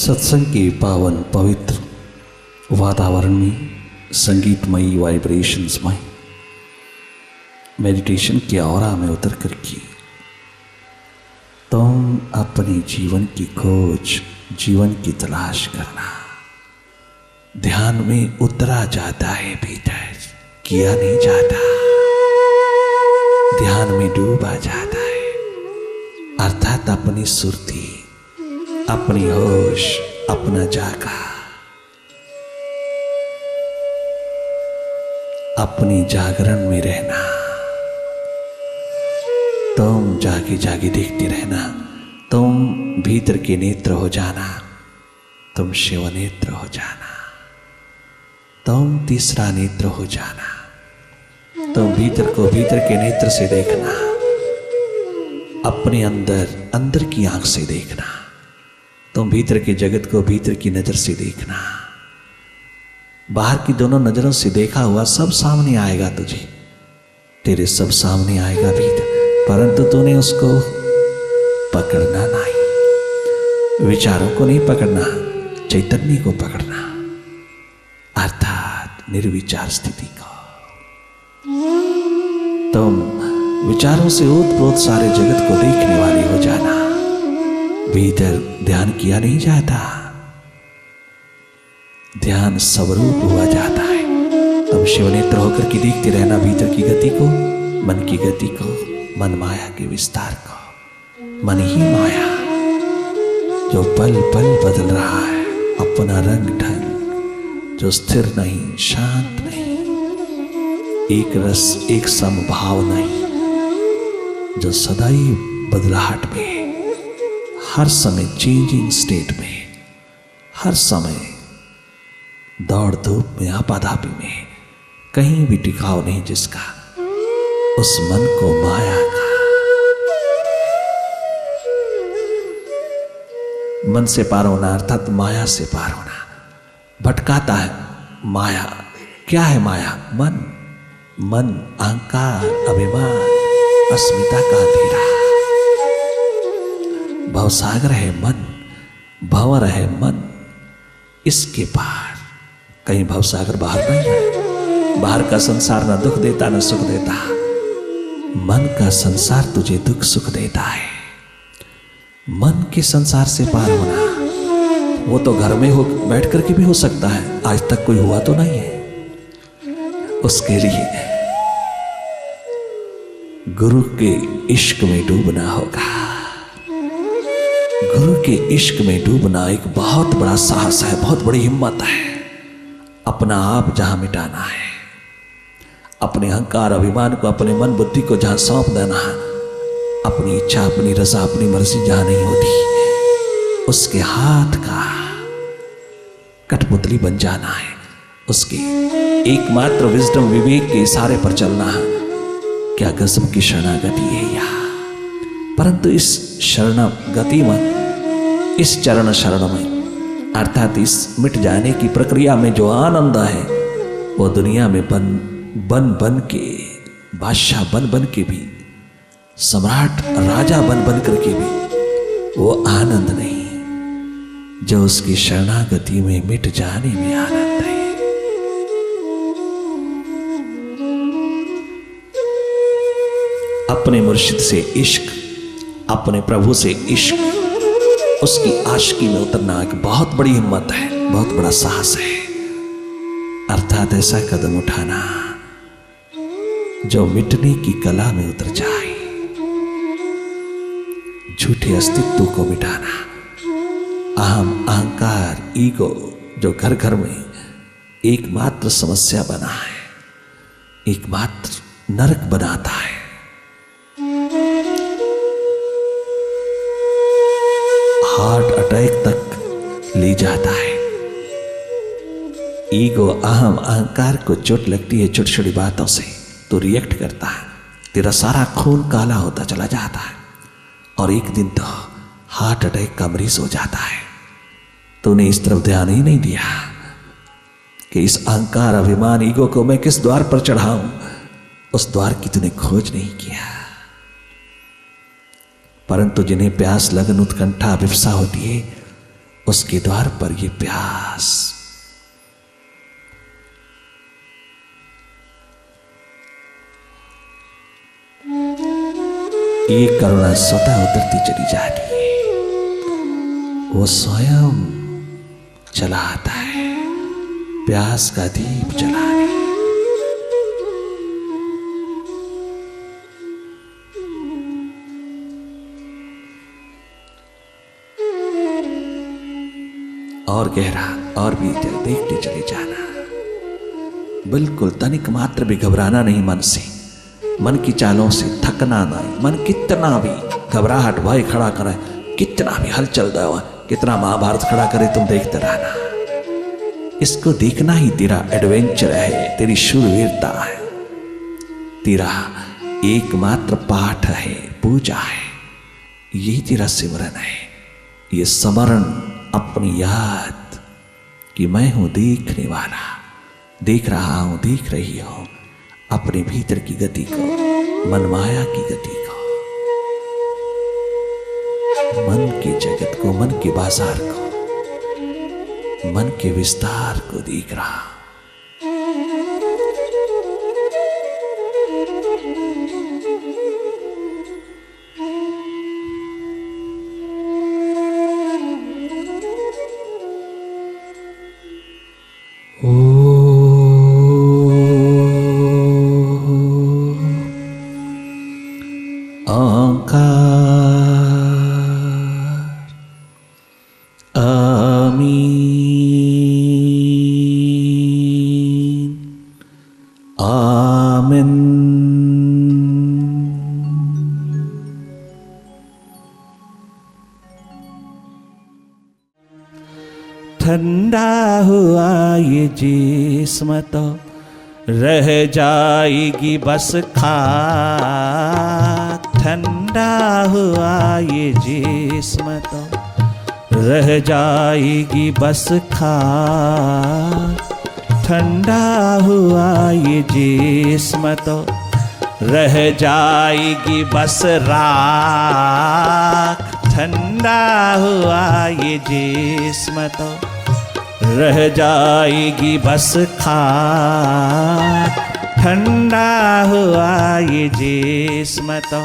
सत्संग के पावन पवित्र वातावरण में संगीतमयी वाइब्रेशंसमय मेडिटेशन के ऑरा में उतर करके तुम अपने जीवन की खोज, जीवन की तलाश करना। ध्यान में उतरा जाता है, भीतर किया नहीं जाता, ध्यान में डूबा जाता है। अर्थात अपनी सुरती, अपनी होश, अपना जागा, अपनी जागरण में रहना। तुम जागे जागे देखते रहना, तुम भीतर के नेत्र हो जाना, तुम शिव नेत्र हो जाना, तुम तीसरा नेत्र हो जाना। तुम भीतर को भीतर के नेत्र से देखना, अपने अंदर की आंख से देखना। तुम भीतर के जगत को भीतर की नजर से देखना। बाहर की दोनों नजरों से देखा हुआ सब सामने आएगा, तुझे तेरे सब सामने आएगा भीतर, परंतु तूने उसको पकड़ना नहीं, विचारों को नहीं पकड़ना, चैतन्य को पकड़ना, अर्थात निर्विचार स्थिति को। तुम विचारों से ओतप्रोत सारे जगत को देखने वाले हो जाना। भीतर ध्यान किया नहीं जाता, ध्यान स्वरूप हुआ जाता है। तुम शिवनेत्र होकर के देखते रहना भीतर की गति को, मन की गति को, मन माया के विस्तार को। मन ही माया जो पल पल बदल रहा है, अपना रंग ढंग, जो स्थिर नहीं, शांत नहीं, एक रस एक समभाव नहीं, जो सदैव बदलाहट में, हर समय चेंजिंग स्टेट में, हर समय दौड़ धूप में, आपाधापी में, कहीं भी टिकाव नहीं जिसका, उस मन को माया का, मन से पार होना अर्थात माया से पार होना। भटकाता है माया। क्या है माया? मन, मन अहंकार, अभिमान, अस्मिता का अंधेरा। भवसागर है मन, भंवर है मन, इसके पार कहीं भवसागर बाहर नहीं है। बाहर का संसार न दुख देता न सुख देता, मन का संसार तुझे दुख सुख देता है। मन के संसार से पार होना, वो तो घर में हो बैठ करके भी हो सकता है, आज तक कोई हुआ तो नहीं है। उसके लिए गुरु के इश्क में डूबना होगा। गुरु के इश्क में डूबना एक बहुत बड़ा साहस है, बहुत बड़ी हिम्मत है। अपना आप जहां मिटाना है, अपने अहंकार अभिमान को, अपने मन बुद्धि को जहां सौंप देना है, अपनी इच्छा, अपनी रजा, अपनी मर्जी जहां नहीं होती, उसके हाथ का कठपुतली बन जाना है। उसके एकमात्र विजडम, विवेक के इशारे पर चलना है। क्या गजब की शरणागति है यह! परंतु इस शरणागति में, इस चरण शरण में, अर्थात इस मिट जाने की प्रक्रिया में जो आनंद है, वो दुनिया में बन के, बादशाह बन के भी, सम्राट राजा बन करके भी वो आनंद नहीं जो उसकी शरणागति में मिट जाने में आनंद है। अपने मुर्शिद से इश्क, अपने प्रभु से इश्क, उसकी आशिकी में उतरना एक बहुत बड़ी हिम्मत है, बहुत बड़ा साहस है। अर्थात ऐसा कदम उठाना जो मिटने की कला में उतर जाए, झूठे अस्तित्व को मिटाना, अहम, अहंकार, ईगो जो घर घर में एकमात्र समस्या बना है, एकमात्र नरक बनाता है। हार्ट अटैक तक ले जाता है। ईगो, अहम, अहंकार को चोट लगती है छोटी छोटी बातों से, तो रिएक्ट करता है, तेरा सारा खून काला होता चला जाता है और एक दिन तो हार्ट अटैक का मरीज हो जाता है। तूने इस तरफ ध्यान ही नहीं दिया कि इस अहंकार, अभिमान, ईगो को मैं किस द्वार पर चढ़ाऊं, उस द्वार की तूने खोज नहीं किया। परंतु जिन्हें प्यास, लगन, उत्कंठा, विवसा होती है, उसके द्वार पर ये प्यास। ये करुणा स्वतः उतरती चली जा रही है। वो स्वयं चला आता है, प्यास का दीप जलाने। और गहरा और भीतर देखते चले जाना, बिल्कुल तनिक मात्र भी घबराना नहीं मन से, मन की चालों से थकना नहीं। मन कितना भी घबराहट भय खड़ा करे, कितना भी हलचल दवा, कितना महाभारत खड़ा करे, तुम देखते रहना। इसको देखना ही तेरा एडवेंचर है, तेरी शूरवीरता है, तेरा एकमात्र पाठ है, पूजा है। यही तेरा सिमरन है। ये स्मरण अपनी याद कि मैं हूं देखने वाला, देख रहा हूं, देख रही हो अपने भीतर की गति को, मन माया की गति को, मन के जगत को, मन के बाजार को, मन के विस्तार को देख रहा। ठंडा हुआ ये जिस्म तो रह जाएगी बस खाक। ठंडा हुआ ये जिस्म तो रह जाएगी बस खाक। ठंडा हुआ ये जिस्म तो रह जाएगी बस राख। ठंडा हुआ ये जिस्म तो रह जाएगी बस खाक। ठंडा हुआ ये जिस्म तो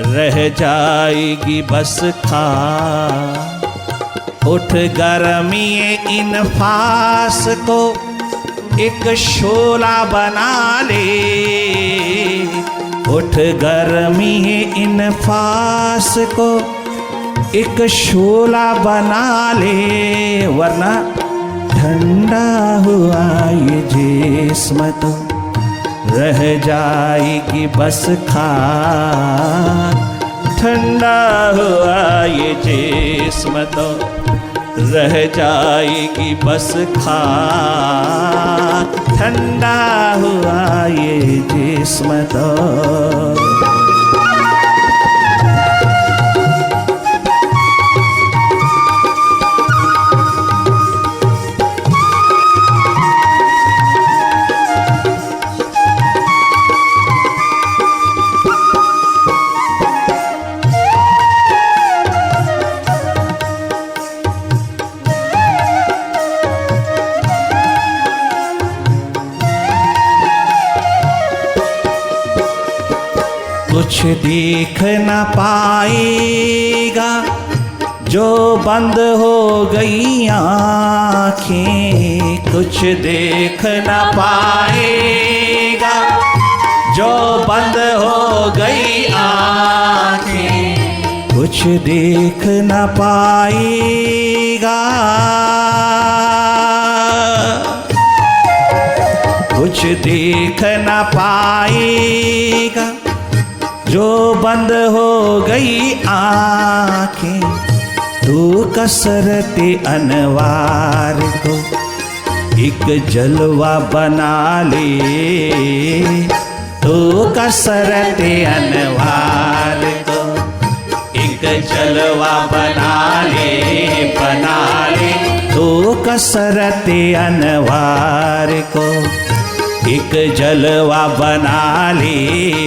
रह जाएगी बस खाक। उठ गर्मी इन फास को एक शोला बना ले। उठ गर्मी इन फास को एक शोला बना ले, वरना ठंडा हुआ ये जिस्म तो रह जाएगी बस खाक। ठंडा हुआ ये जिस्म तो रह जाएगी बस खाक। ठंडा हुआ ये जिस्म तो। कुछ देख न पाएगा जो बंद हो गई आँखें। कुछ देख न पाएगा जो बंद हो गई आँखें। कुछ देख न पाएगा, कुछ देख न पाएगा जो बंद हो गई आँखें। तू कसरते अनवार को एक जलवा बना ले। तू कसरते अनवार को एक जलवा बना ले, बना ले। तू कसरते अनवार को एक जलवा बना ले,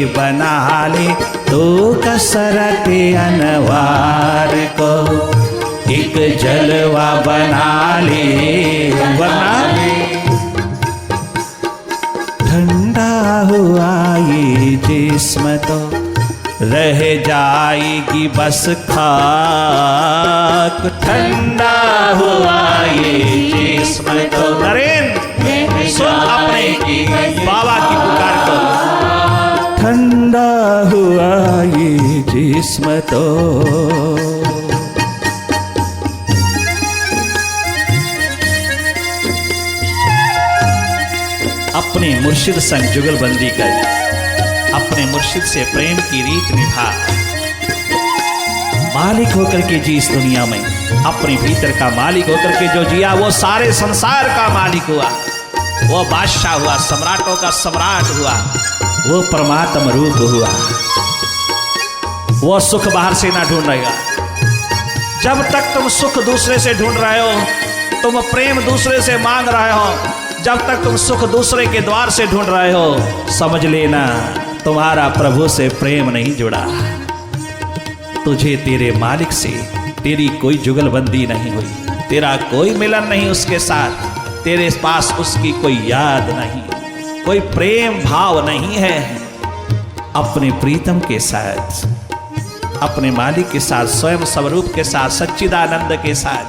बना ले। तू कसरते अनवार को एक जलवा बना ले, बना ले। ठंडा हुआ ये जिस्म तो रह जाएगी बस खाक। ठंडा हुआ ये जिस्म तो, नरेंद्र सुन अपने बाबा की पुकार को। ठंडा हुआ ये जिस्म तो, अपने मुर्शिद संग जुगलबंदी कर, अपने मुर्शिद से प्रेम की रीत निभा। मालिक होकर के जी इस दुनिया में, अपने भीतर का मालिक होकर के जो जिया वो सारे संसार का मालिक हुआ, वो बादशाह हुआ, सम्राटों का सम्राट हुआ, वो परमात्म रूप हुआ। वो सुख बाहर से ना ढूंढ रहेगा। जब तक तुम सुख दूसरे से ढूंढ रहे हो, तुम प्रेम दूसरे से मांग रहे हो, जब तक तुम सुख दूसरे के द्वार से ढूंढ रहे हो, समझ लेना तुम्हारा प्रभु से प्रेम नहीं जुड़ा। तुझे तेरे मालिक से तेरी कोई जुगलबंदी नहीं हुई, तेरा कोई मिलन नहीं उसके साथ, तेरे पास उसकी कोई याद नहीं, कोई प्रेम भाव नहीं है। अपने प्रीतम के साथ, अपने मालिक के साथ, स्वयं स्वरूप के साथ, सच्चिदानंद के साथ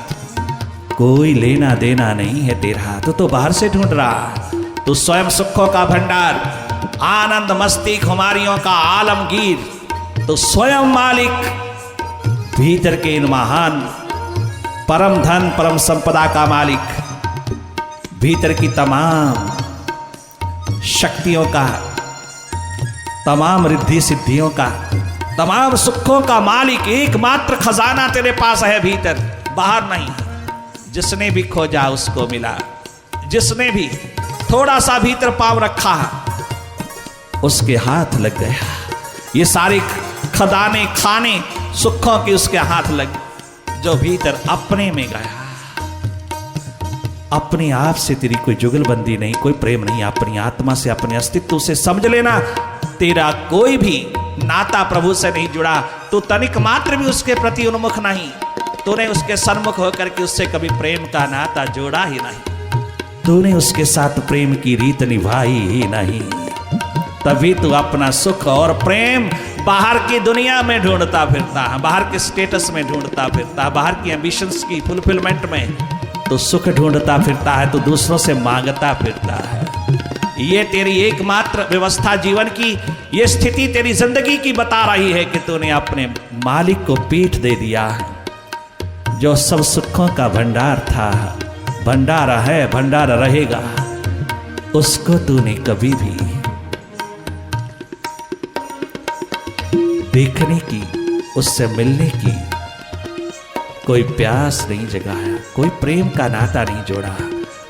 कोई लेना देना नहीं है तेरा। तो बाहर से ढूंढ रहा, तू स्वयं सुखों का भंडार, आनंद मस्ती खुमारियों का आलमगीर, तो स्वयं मालिक, भीतर के इन महान परम धन परम संपदा का मालिक, भीतर की तमाम शक्तियों का, तमाम रिद्धि सिद्धियों का, तमाम सुखों का मालिक, एकमात्र खजाना तेरे पास है भीतर, बाहर नहीं। जिसने भी खोजा उसको मिला, जिसने भी थोड़ा सा भीतर पांव रखा उसके हाथ लग गया। ये सारे खजाने खाने सुखों की उसके हाथ लग, जो भीतर अपने में गया। अपने आप से तेरी कोई जुगलबंदी नहीं, कोई प्रेम नहीं, अपनी आत्मा से, अपने अस्तित्व से समझ लेना तेरा कोई भी नाता प्रभु से नहीं जुड़ा। तू तनिक मात्र भी उसके प्रति उन्मुख नहीं, तूने उसके सन्मुख होकर के उससे कभी प्रेम का नाता जोड़ा ही नहीं, तूने उसके साथ प्रेम की रीत निभाई ही नहीं। तभी तू अपना सुख और प्रेम बाहर की दुनिया में ढूंढता फिरता है, बाहर के स्टेटस में ढूंढता फिरता है, बाहर की एम्बिशंस की फुलफिलमेंट में तो सुख ढूंढता फिरता है, तो दूसरों से मांगता फिरता है। ये तेरी एकमात्र व्यवस्था जीवन की, ये स्थिति तेरी जिंदगी की बता रही है कि तूने अपने मालिक को पीठ दे दिया है, जो सब सुखों का भंडार था, भंडार है, भंडार रहेगा, उसको तूने कभी भी देखने की, उससे मिलने की कोई प्यास नहीं जगाया, कोई प्रेम का नाता नहीं जोड़ा,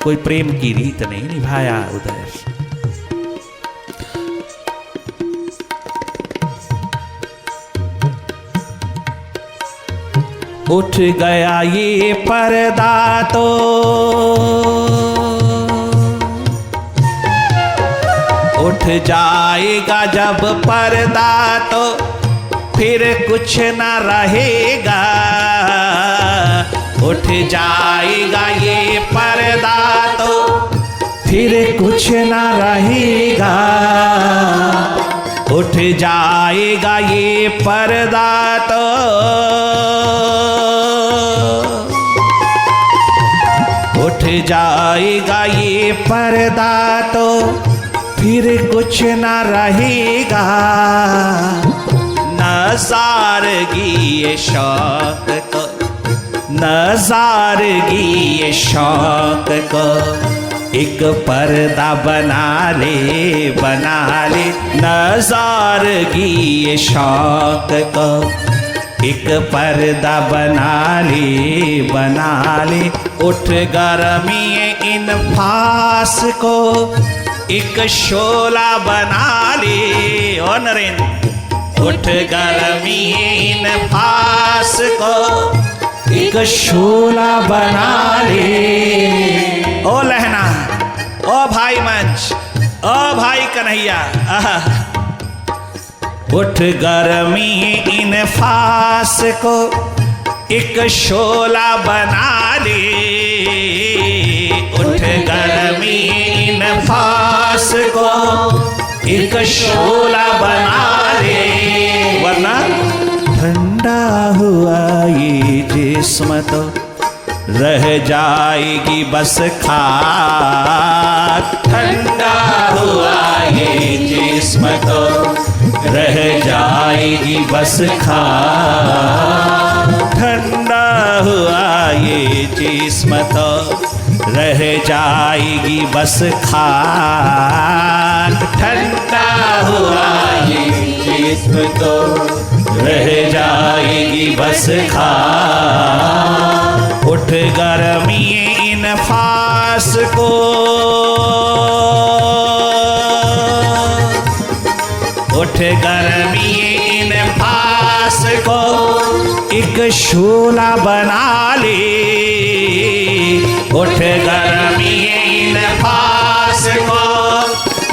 कोई प्रेम की रीत नहीं निभाया। उधर उठ गया ये पर्दा तो उठ जाएगा जब पर्दा तो फिर कुछ न रहेगा। उठ जाएगा ये पर्दा तो फिर कुछ न रहेगा। उठ जाएगा ये पर्दा तो उठ जाएगा ये पर्दा तो फिर कुछ न रहेगा। नज़ारगी ये शौक को, नज़ारगी ये शौक को एक पर्दा बना ले, बना ले। नज़ारगी ये शौक को एक पर्दा बना ले, बना ले। उठ गर्मी इन फास को एक शोला बना ले। ओ नरेंद्र, उठ गर्मी इन फास को एक शोला बना ले। ओ लहना, ओ भाई मंच, ओ भाई कन्हैया, उठ गर्मी इन फास को एक शोला बना ले, उठ गर्मी इन फास को, एक शोला बना ले, वरना ठंडा हुआ ये जिस्म तो रह जाएगी बस खाक। ठंडा हुआ ये जिस्म तो रह जाएगी बस खाक। ठंडा हुआ ये जिस्म तो रह जाएगी बस खाक। ठंडा हुआ ये जिस्म तो रह जाएगी बस खाक। उठ गर्मी इन फास को, उठ गर्मी इन फास को, एक शोला बना ले, उठ गर्मी इन फास को,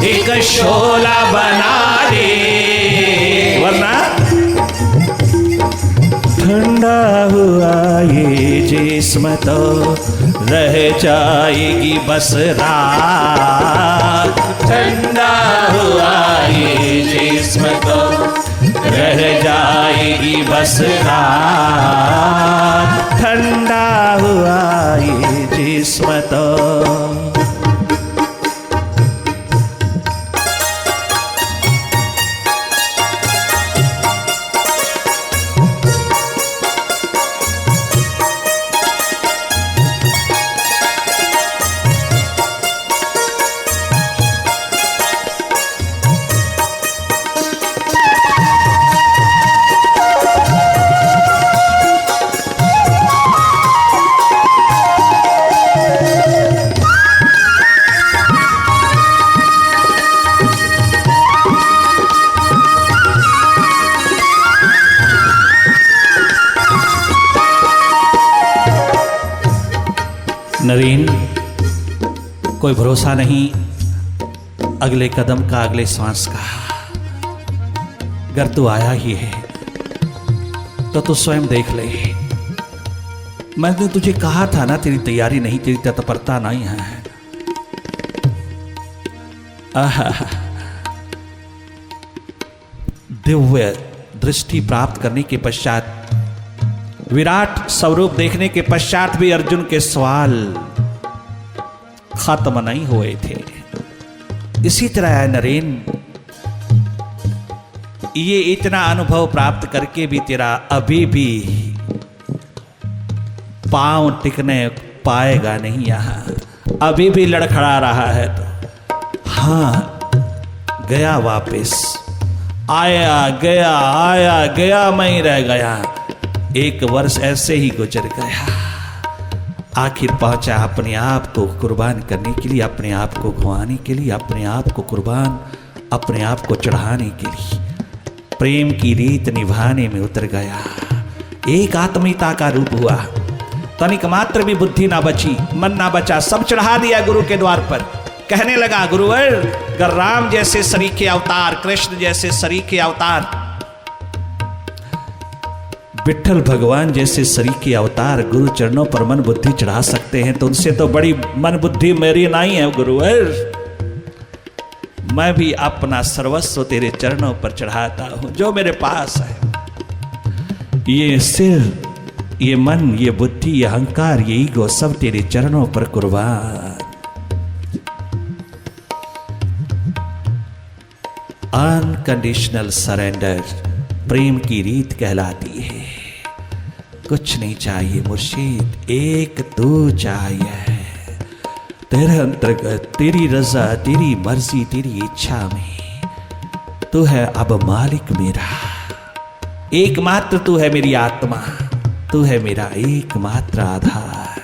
एक शोला बना ले, वरना ठंडा हुआ ये जिस्म तो रह जाएगी बस रात। ठंडा हुआ ये जिस्म तो रह जाएगी बस रात। ठंडा हुआ ये जिस्म तो। नवीन, कोई भरोसा नहीं अगले कदम का, अगले सांस का। अगर तू आया ही है तो तू स्वयं देख ले। मैंने तुझे कहा था ना, तेरी तैयारी नहीं, तेरी तत्परता नहीं है। दिव्य दृष्टि प्राप्त करने के पश्चात, विराट स्वरूप देखने के पश्चात भी अर्जुन के सवाल खत्म नहीं हुए थे। इसी तरह है नरेन, ये इतना अनुभव प्राप्त करके भी तेरा अभी भी पांव टिकने पाएगा नहीं, यहां अभी भी लड़खड़ा रहा है। तो हाँ, गया वापस, आया गया, आया गया, मैं ही रह गया। 1 वर्ष ऐसे ही गुजर गया। आखिर पहुंचा अपने आप को कुर्बान करने के लिए, अपने आप को गंवाने के लिए, अपने आप को कुर्बान, अपने आप को चढ़ाने के लिए, प्रेम की रीत निभाने में उतर गया। एक आत्मीयता का रूप हुआ। तनिक मात्र भी बुद्धि ना बची, मन ना बचा, सब चढ़ा दिया गुरु के द्वार पर। कहने लगा, गुरुवर, अगर राम जैसे सरीखे अवतार, कृष्ण जैसे सरीखे अवतार, विठ्ठल भगवान जैसे सरीखे अवतार गुरु चरणों पर मन बुद्धि चढ़ा सकते हैं, तो उनसे तो बड़ी मन बुद्धि मेरी नहीं है गुरुवर। मैं भी अपना सर्वस्व तेरे चरणों पर चढ़ाता हूं, जो मेरे पास है। ये सिर, ये मन, ये बुद्धि, ये अहंकार, ये ईगो, सब तेरे चरणों पर कुर्बान। अनकंडीशनल सरेंडर प्रेम की रीत कहलाती है। कुछ नहीं चाहिए मुर्शिद, एक तू चाहिए। तेरे अंतर्गत, तेरी रजा, तेरी मर्जी, तेरी इच्छा में तू है अब मालिक मेरा। एकमात्र तू है मेरी आत्मा, तू है मेरा एकमात्र आधार।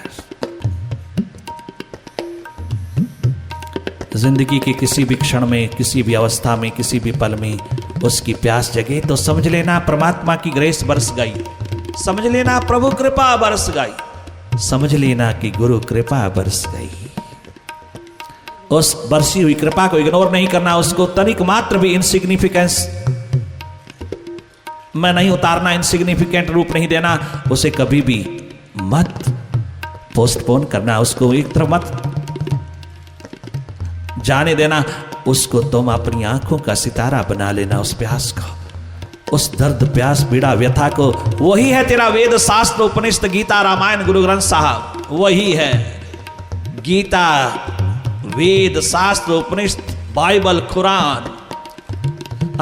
जिंदगी के किसी भी क्षण में, किसी भी अवस्था में, किसी भी पल में उसकी प्यास जगे तो समझ लेना परमात्मा की ग्रेस बरस गई, समझ लेना प्रभु कृपा बरस गई, समझ लेना कि गुरु कृपा बरस गई। उस बरसी हुई कृपा को इग्नोर नहीं करना, उसको तनिक मात्र भी इनसिग्निफिकेंस मैं नहीं उतारना, इनसिग्निफिकेंट रूप नहीं देना, उसे कभी भी मत पोस्टपोन करना, उसको एक तरफ मत जाने देना, उसको तुम अपनी आंखों का सितारा बना लेना। उस प्यास को, उस दर्द प्यास पीड़ा व्यथा को। वही है तेरा वेद शास्त्र उपनिषद गीता रामायण गुरु ग्रंथ साहब, वही है गीता, वेद शास्त्र उपनिषद बाइबल कुरान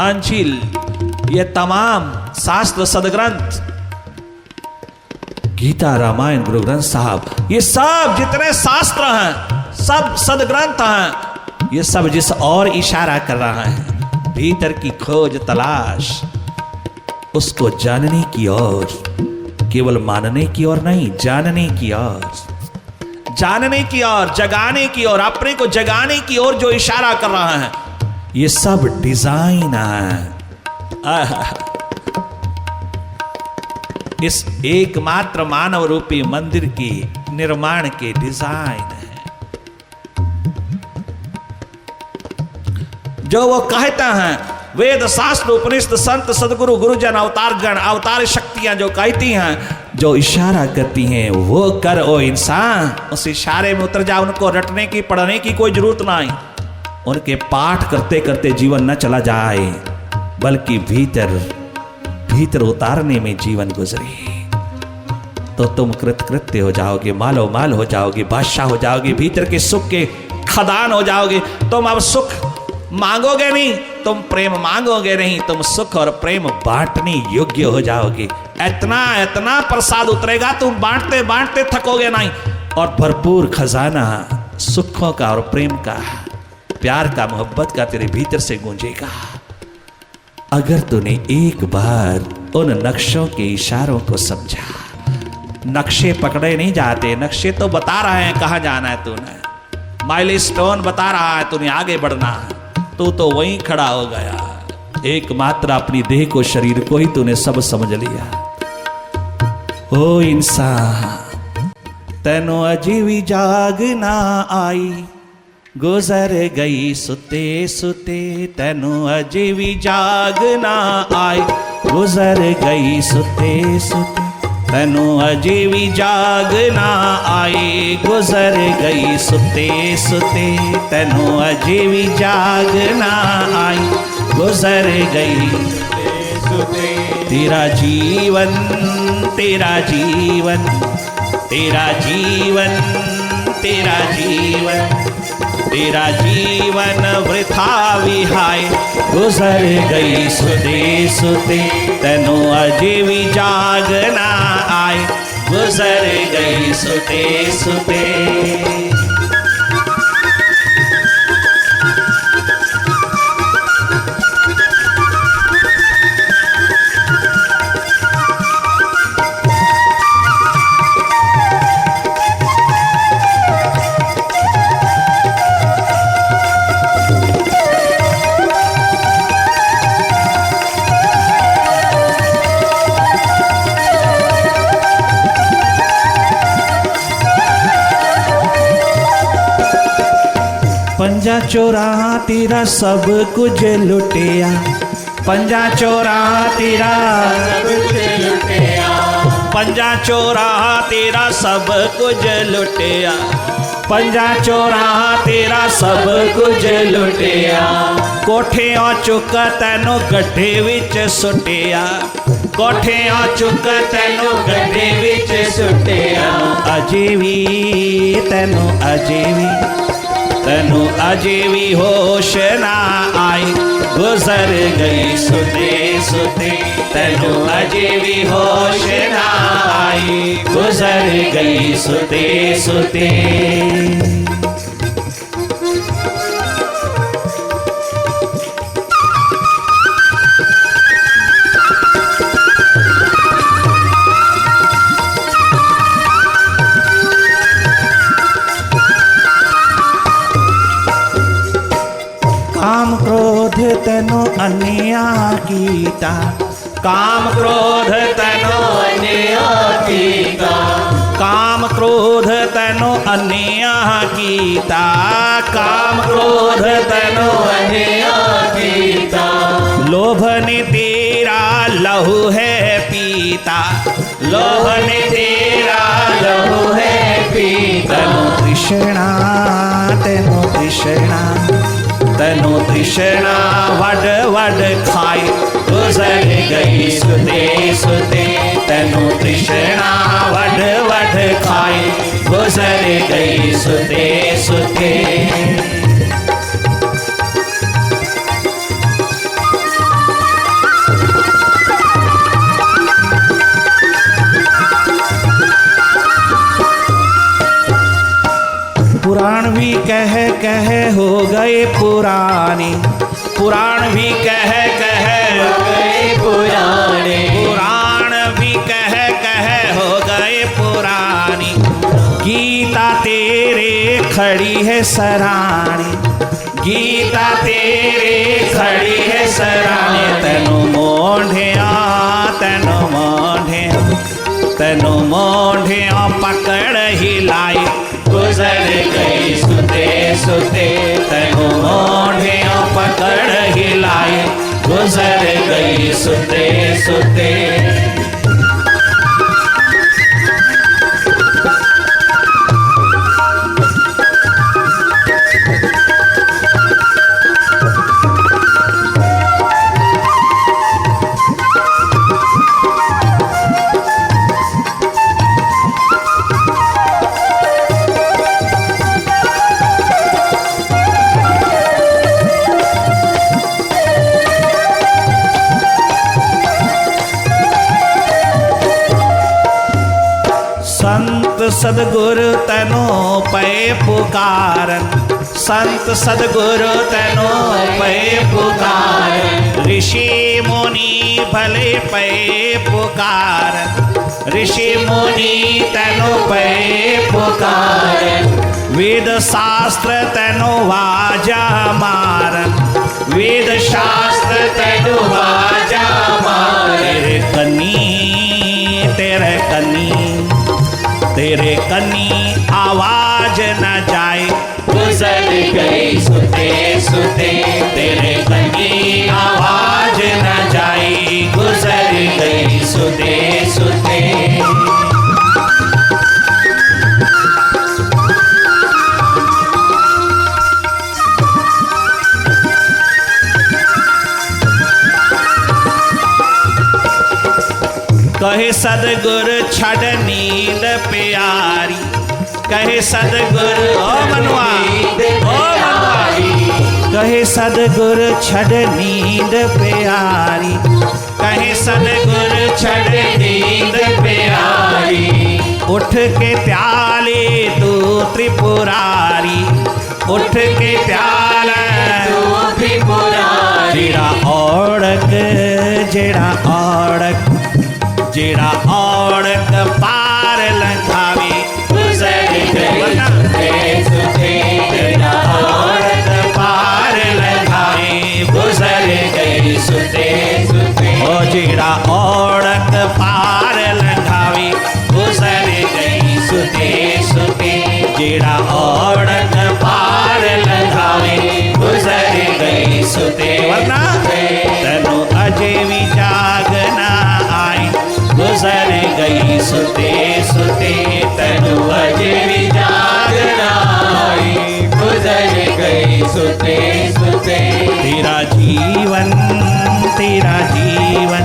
अंजिल, ये तमाम शास्त्र सदग्रंथ गीता रामायण गुरु ग्रंथ साहब, ये सब जितने शास्त्र हैं, सब सदग्रंथ हैं, ये सब जिस और इशारा कर रहा है, भीतर की खोज तलाश, उसको जानने की ओर, केवल मानने की ओर नहीं, जानने की ओर, जानने की ओर, जगाने की ओर, अपने को जगाने की ओर जो इशारा कर रहा है, ये सब डिजाइन है। इस एकमात्र मानव रूपी मंदिर की निर्माण के डिजाइन है। जो वो कहते हैं, वेद शास्त्र उपनिषद संत सदगुरु गुरुजन अवतार गण अवतार शक्तियां जो कहती हैं, जो इशारा करती हैं, वो कर ओ इंसान, उस इशारे में उतर जा। उनको रटने की पढ़ने की कोई जरूरत नहीं, उनके पाठ करते करते जीवन न चला जाए, बल्कि भीतर भीतर उतारने में जीवन गुजरे, तो तुम कृतकृत्य हो जाओगे, मालो माल हो जाओगे, बादशाह हो जाओगे, भीतर के सुख के खदान हो जाओगे। तुम अब सुख मांगोगे नहीं, तुम प्रेम मांगोगे नहीं, तुम सुख और प्रेम बांटने योग्य हो जाओगे। इतना इतना प्रसाद उतरेगा, तुम बांटते बांटते थकोगे नहीं, और भरपूर खजाना सुखों का और प्रेम का, प्यार का, मोहब्बत का तेरे भीतर से गूंजेगा। अगर तूने एक बार उन नक्शों के इशारों को समझा। नक्शे पकड़े नहीं जाते, नक्शे तो बता रहे हैं कहाँ जाना है, तूने माइलस्टोन बता रहा है, तूने आगे बढ़ना है, तू तो वहीं खड़ा हो गया। एकमात्र अपनी देह को, शरीर को ही तूने सब समझ लिया। ओ इंसान, तेनो अजी भी जाग ना आई, गुजर गई सुते सुते, तेनो अजी भी जाग ना आई, गुजर गई सुते सुते, तेनो अजी भी जाग ना आई, गुजर गई सुते सुते, तेनो अजी भी जाग ना आई, गुजर गई सुते सुते। तेरा जीवन तेरा जीवन तेरा जीवन तेरा जीवन तेरा जीवन वृथा विहाय, गुजर गई सुते सुते, तेनो अजे भी जाग ना आए, गुजर गई सुते सुते। पंजा चोरा तेरा सब कुछ लुटिया, पंजा चोरा तेरा सब कुछ लुटिया, पंजा चोरा तेरा सब कुछ लुटिया, पंजा चोरा तेरा सब कुछ लुटिया। कोठियों चुक तैनों गड्ढे विच सुटिया, कोठियों चुक तैनों गड्ढे विच सुटिया। अजे भी तैनों अजे भी तेनो अजे भी होश ना आई, गुजर गई सुते सुते, तेनो अजे भी होश ना आई, गुजर गई सुते सुते। काम क्रोध तेनो अन्या कीता, काम क्रोध तेनो अन्या कीता, काम क्रोध तेनो अन्या कीता, काम क्रोध तेनो अन्या कीता। लोभ ने तेरा लहू लहू है पीता, लोह ने तेरा लहू है पीता। तेनु तृष्णा तेनु तृष्णा वड वड खाई, गुजर गई सुते सुते। तेनु तृष्णा वड वड खाई, गुजर गई सुते सुते। पुराण भी कह कह हो गए पुराने, पुराण भी कह कह हो गए पुराने, पुराण भी कह कह हो गए पुरानी। गीता तेरे खड़ी है सरानी, गीता तेरे खड़ी है सरानी। तेनु मोढ़िया तेनु मोढ़िया तेनु मोढ़िया पकड़ हिलाई, गुजर गई सुते सुते। तेनु मोढ़िया पकड़ हिलाई, गुजर गई सुते सुते। संत सदगुरु तनो पे पुकारन, संत सदगुरु तनो पे पुकारन। ऋषि मुनि भले पे पुकारन, ऋषि मुनि तनो पे पुकारन। वेद शास्त्र तनो वाजा मारन, वेद शास्त्र तनो वाजा मारन। तेरे कनी आवाज न जाए, गुजर गई सुते सुते। तेरे कनी आवाज न जाए, गुजर गई सुते सुते। कहे सदगुरु छड़ नींद प्यारी, कहे सदगुरु ओ मनवा ओ मनवा। कहे सदगुरु छड़ नींद प्यारी, कहे सदगुरु छड़ नींद प्यारी। उठ के प्याले तू त्रिपुरारी, उठ के प्याला तू त्रिपुरारी। जेड़ा औड़क जेड़ा औड़क जेड़ा औड़क पार लंघावे, गुजर गई सुते सुते। जेड़ा औड़क पार लंघावे, गुजर गई सुते सुते। ओ जेड़ा औड़क पार लंघावे, गुजर गई सुते सुते। जेड़ा औड़क पार लंघावे, गुजर गई सुते। वरना तनु अजे भी जागना आई, गुजर गई सुते सुते। तनु अजे भी जागना आई, गुजर गई सुते सुते। तेरा जीवन तेरा जीवन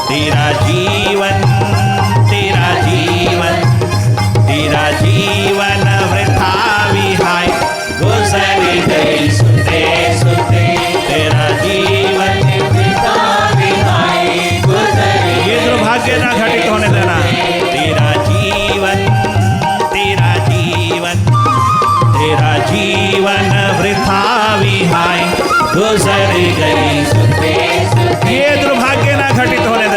तेरा जीवन तेरा जीवन तेरा जीवन वृथा विहाय, गुजर गई सुते सुते। तेरा जीवन वृथा विहाय, गुजर। ये दुर्भाग्य ना घटित होने देना। तेरा जीवन तेरा जीवन तेरा जीवन वृथा विहाय, गुजर गई सुते सुते। ये दुर्भाग्य ना घटित होने